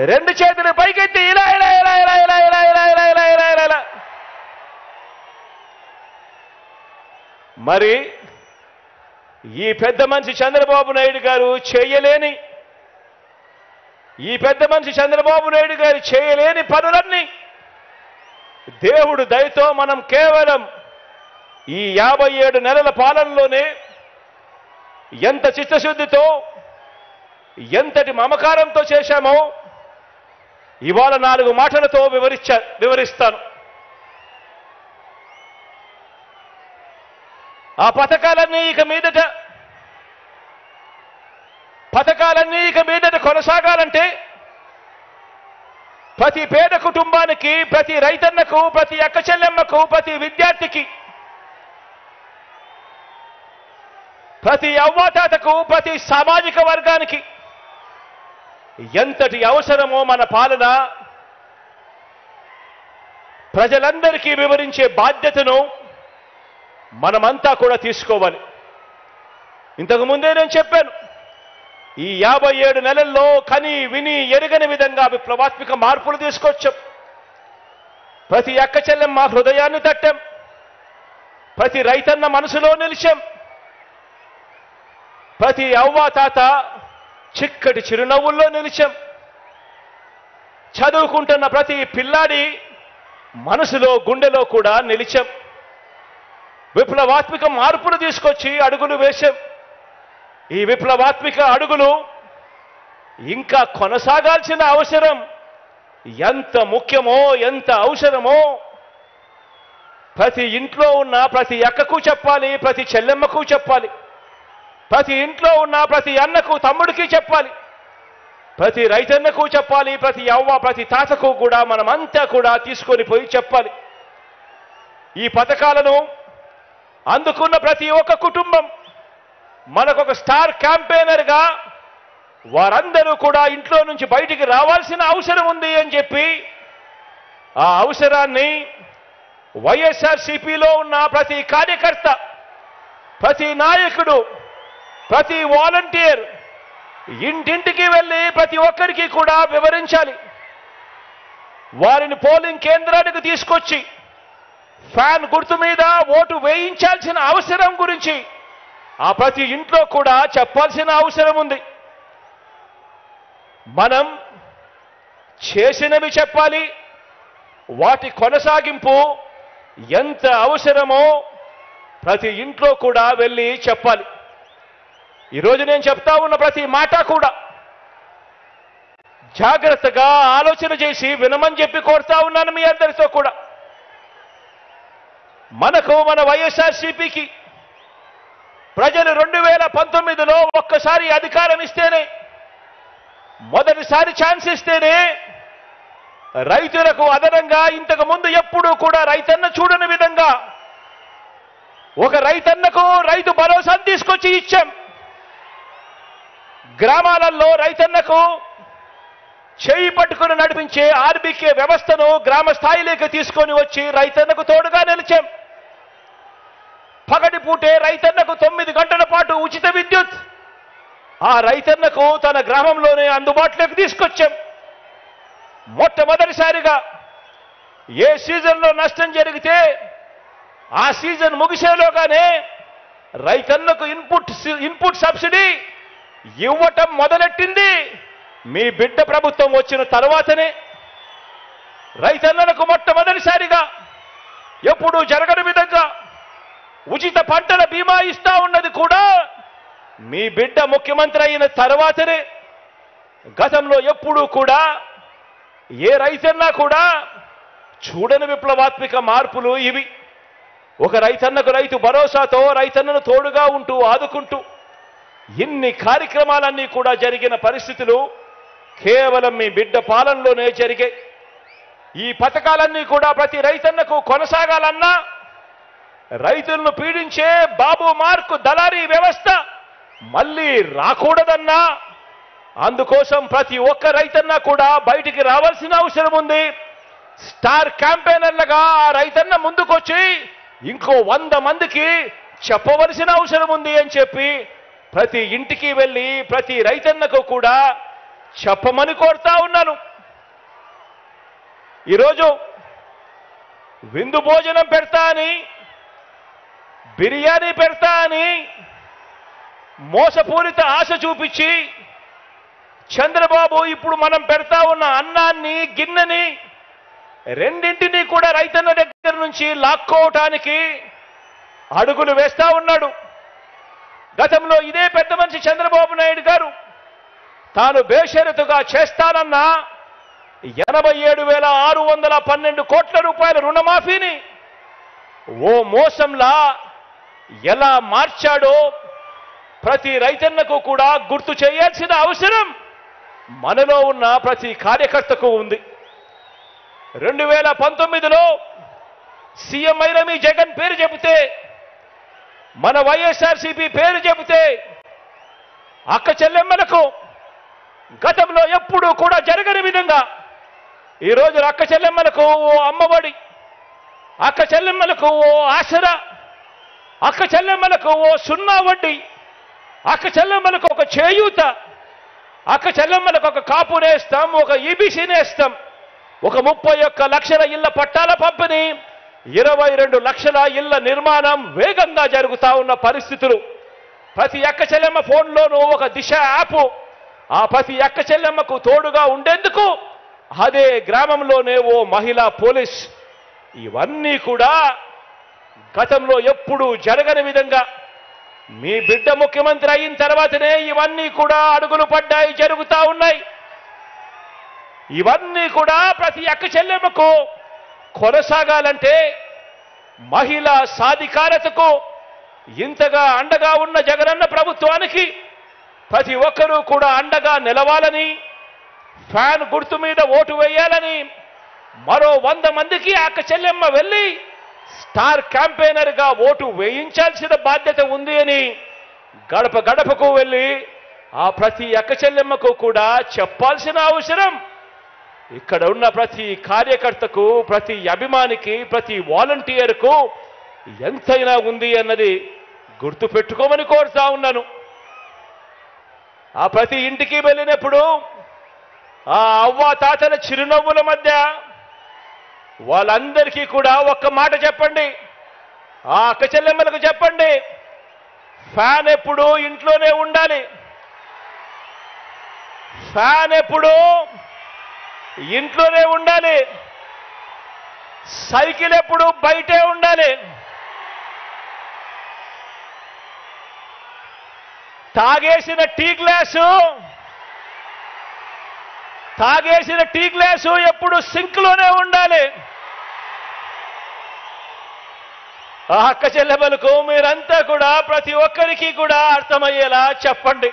రెండు చేతులు పైకెత్తి ఇలా ఇలా ఇలా ఇలా ఇలా ఇలా ఇలా ఇలా ఇలా ఇలా ఇలా ఇలా. మరి ఈ పెద్ద మనిషి చంద్రబాబు నాయుడు గారు చేయలేని పనులన్నీ దేవుడు దయతో మనం కేవలం ఈ 57 నెలల పాలనలోనే ఎంత చిత్తశుద్ధితో ఎంతటి మమకారంతో చేశామో ఇవాళ 4 మాటలతో వివరిస్తాను. ఆ పథకాలన్నీ ఇక మీదట కొనసాగాలంటే ప్రతి పేద కుటుంబానికి, ప్రతి రైతన్నకు, ప్రతి అక్క చెల్లెమ్మకు, ప్రతి విద్యార్థికి, ప్రతి అవ్వాతాతకు, ప్రతి సామాజిక వర్గానికి ఎంతటి అవసరమో మన పాలన ప్రజలందరికీ వివరించే బాధ్యతను మనమంతా కూడా తీసుకోవాలి. ఇంతకు ముందే నేను చెప్పాను, ఈ 57 నెలల్లో కని విని ఎరుగని విధంగా విప్లవాత్మక మార్పులు తీసుకొచ్చాం. ప్రతి అక్క చెల్లెమ్మ హృదయాన్ని తట్టాం, ప్రతి రైతన్న మనసులో నిలిచాం, ప్రతి అవ్వాతాత చిక్కటి చిరునవ్వుల్లో నిలిచాం, చదువుకుంటున్న ప్రతి పిల్లాడి మనసులో గుండెలో కూడా నిలిచాం. విప్లవాత్మక మార్పులు తీసుకొచ్చి అడుగులు వేశాం. ఈ విప్లవాత్మక అడుగులు ఇంకా కొనసాగాల్సిన అవసరం ఎంత ముఖ్యమో, ఎంత అవసరమో ప్రతి ఇంట్లో ఉన్న ప్రతి అక్కకు చెప్పాలి, ప్రతి చెల్లెమ్మకు చెప్పాలి, ప్రతి ఇంట్లో ఉన్న ప్రతి అన్నకు తమ్ముడికి చెప్పాలి, ప్రతి రైతన్నకు చెప్పాలి, ప్రతి అవ్వ ప్రతి తాతకు కూడా మనమంతా కూడా తీసుకొని పోయి చెప్పాలి. ఈ పథకాలను అందుకున్న ప్రతి ఒక్క కుటుంబం మనకొక స్టార్ క్యాంపెయినర్గా వారందరూ కూడా ఇంట్లో నుంచి బయటికి రావాల్సిన అవసరం ఉంది అని చెప్పి ఆ అవసరాన్ని వైఎస్ఆర్సీపీలో ఉన్న ప్రతి కార్యకర్త, ప్రతి నాయకుడు, ప్రతి వాలంటీర్ ఇంటింటికి వెళ్ళి ప్రతి ఒక్కరికి కూడా వివరించాలి. వారిని పోలింగ్ కేంద్రానికి తీసుకొచ్చి ఫ్యాన్ గుర్తు మీద ఓటు వేయించాల్సిన అవసరం గురించి ఆ ప్రతి ఇంట్లో కూడా చెప్పాల్సిన అవసరం ఉంది. మనం చేసినవి చెప్పాలి, వాటి కొనసాగింపు ఎంత అవసరమో ప్రతి ఇంట్లో కూడా వెళ్ళి చెప్పాలి. ఈరోజు నేను చెప్తా ఉన్న ప్రతి మాట కూడా జాగ్రత్తగా ఆలోచన చేసి వినమని చెప్పి కోరుతా ఉన్నాను మీ అందరితో కూడా. మన వైఎస్ఆర్సీపీకి ప్రజలు 2019లో ఒక్కసారి అధికారం ఇస్తేనే, మొదటిసారి ఛాన్స్ ఇస్తేనే రైతులకు అదనంగా ఇంతకు ముందు ఎప్పుడూ కూడా రైతన్న చూడని విధంగా ఒక రైతన్నకు రైతు భరోసాను తీసుకొచ్చి ఇచ్చాం. గ్రామాలలో రైతన్నకు చేయి పట్టుకుని నడిపించే ఆర్బీకే వ్యవస్థను గ్రామ స్థాయిలోకి తీసుకొని వచ్చి రైతన్నకు తోడుగా నిలిచాం. పగటి పూటే రైతన్నకు 9 గంటల పాటు ఉచిత విద్యుత్ ఆ రైతన్నకు తన గ్రామంలోనే అందుబాటులోకి తీసుకొచ్చాం. మొట్టమొదటిసారిగా ఏ సీజన్లో నష్టం జరిగితే ఆ సీజన్ ముగిసేలోగానే రైతన్నకు ఇన్పుట్ సబ్సిడీ ఇవ్వటం మొదలెట్టింది మీ బిడ్డ ప్రభుత్వం వచ్చిన తర్వాతనే. రైతన్నలకు మొట్టమొదటిసారిగా ఎప్పుడూ జరగని విధంగా ఉచిత పంటల బీమా ఇస్తా ఉన్నది కూడా మీ బిడ్డ ముఖ్యమంత్రి అయిన తర్వాతనే. గతంలో ఎప్పుడూ కూడా ఏ రైతన్నా కూడా చూడని విప్లవాత్మక మార్పులు ఇవి. ఒక రైతన్నకు రైతు భరోసాతో రైతన్నను తోడుగా ఉంటూ ఆదుకుంటూ ఇన్ని కార్యక్రమాలన్నీ కూడా జరిగిన పరిస్థితులు కేవలం మీ బిడ్డ పాలనలోనే జరిగాయి. ఈ పథకాలన్నీ కూడా ప్రతి రైతన్నకు కొనసాగాలన్నా, రైతులను పీడించే బాబు మార్కు దళారీ వ్యవస్థ మళ్ళీ రాకూడదన్నా, అందుకోసం ప్రతి ఒక్క రైతన్న కూడా బయటికి రావాల్సిన అవసరం ఉంది. స్టార్ క్యాంపెయినర్లుగా ఆ రైతన్న ముందుకొచ్చి ఇంకో 100 మందికి చెప్పవలసిన అవసరం ఉంది అని చెప్పి ప్రతి ఇంటికి వెళ్ళి ప్రతి రైతన్నకు కూడా చెప్పమని కోరుతా ఉన్నాను. ఈరోజు విందు భోజనం పెడతా అని, బిర్యానీ పెడతా అని మోసపూరిత ఆశ చూపించి చంద్రబాబు ఇప్పుడు మనం పెడతా ఉన్న అన్నాన్ని, గిన్నెని రెండింటినీ కూడా రైతన్న దగ్గర నుంచి లాక్కోవటానికి అడుగులు వేస్తా ఉన్నాడు. గతంలో ఇదే పెద్ద మనిషి చంద్రబాబు నాయుడు గారు తాను బేషరతుగా చేస్తానన్న 87,612 కోట్ల రూపాయల రుణమాఫీని ఓ మోసంలా ఎలా మార్చాడో ప్రతి రైతన్నకు కూడా గుర్తు చేయాల్సిన అవసరం మనలో ఉన్న ప్రతి కార్యకర్తకు ఉంది. 2019లో సీఎం అయిన మీ జగన్ పేరు చెబితే, మన వైఎస్ఆర్సీపీ పేరు చెబితే అక్క చెల్లెమ్మలకు గతంలో ఎప్పుడూ కూడా జరగని విధంగా ఈరోజు అక్క చెల్లెమ్మలకు ఓ అమ్మఒడి, అక్క చెల్లెమ్మలకు ఓ ఆసరా, అక్క చెల్లెమ్మలకు ఓ సున్నా వడ్డీ, అక్క చెల్లెమ్మలకు ఒక చేయూత, అక్క చెల్లెమ్మలకు ఒక కాపు నేస్తాం, ఒక ఈబీసీ నేస్తాం, ఒక 31 లక్షల ఇళ్ల పట్టాల పంపిణీ, 22 లక్షల ఇళ్ల నిర్మాణం వేగంగా జరుగుతా ఉన్న పరిస్థితులు. ప్రతి అక్క చెల్లెమ్మ ఫోన్లోనూ ఒక దిశ యాప్, ఆ ప్రతి అక్క చెల్లెమ్మకు తోడుగా ఉండేందుకు అదే గ్రామంలోనే ఓ మహిళా పోలీస్. ఇవన్నీ కూడా గతంలో ఎప్పుడూ జరగని విధంగా మీ బిడ్డ ముఖ్యమంత్రి అయిన తర్వాతనే ఇవన్నీ కూడా అడుగులు పడ్డాయి, జరుగుతా ఉన్నాయి. ఇవన్నీ కూడా ప్రతి అక్క చెల్లెమ్మకు కొనసాగాలంటే, మహిళా సాధికారతకు ఇంతగా అండగా ఉన్న జగనన్న ప్రభుత్వానికి ప్రతి ఒక్కరూ కూడా అండగా నిలవాలని, ఫ్యాన్ గుర్తు మీద ఓటు వేయాలని, మరో 100 మందికి అక్క చెల్లెమ్మ వెళ్ళి స్టార్ క్యాంపెయినర్గా ఓటు వేయించాల్సిన బాధ్యత ఉంది అని గడప గడపకు వెళ్ళి ఆ ప్రతి అక్క చెల్లెమ్మకు కూడా చెప్పాల్సిన అవసరం ఇక్కడ ఉన్న ప్రతి కార్యకర్తకు, ప్రతి అభిమానికి, ప్రతి వాలంటీర్కు ఎంతైనా ఉంది అన్నది గుర్తు పెట్టుకోమని కోరుతా ఉన్నాను. ఆ ప్రతి ఇంటికి వెళ్ళినప్పుడు ఆ అవ్వ తాతల చిరునవ్వుల మధ్య వాళ్ళందరికీ కూడా ఒక్క మాట చెప్పండి, ఆ అక్క చెల్లెమ్మలకు చెప్పండి, ఫ్యాన్ ఎప్పుడు ఇంట్లోనే ఉండాలి, ఫ్యాన్ ఎప్పుడు ఇంట్లోనే ఉండాలి, సైకిల్ ఎప్పుడు బయటే ఉండాలి, తాగేసిన టీ గ్లాసు ఎప్పుడు సింక్లోనే ఉండాలి. ఆ అక్క చెల్లెమ్మలకు మీరంతా కూడా ప్రతి ఒక్కరికి కూడా అర్థమయ్యేలా చెప్పండి.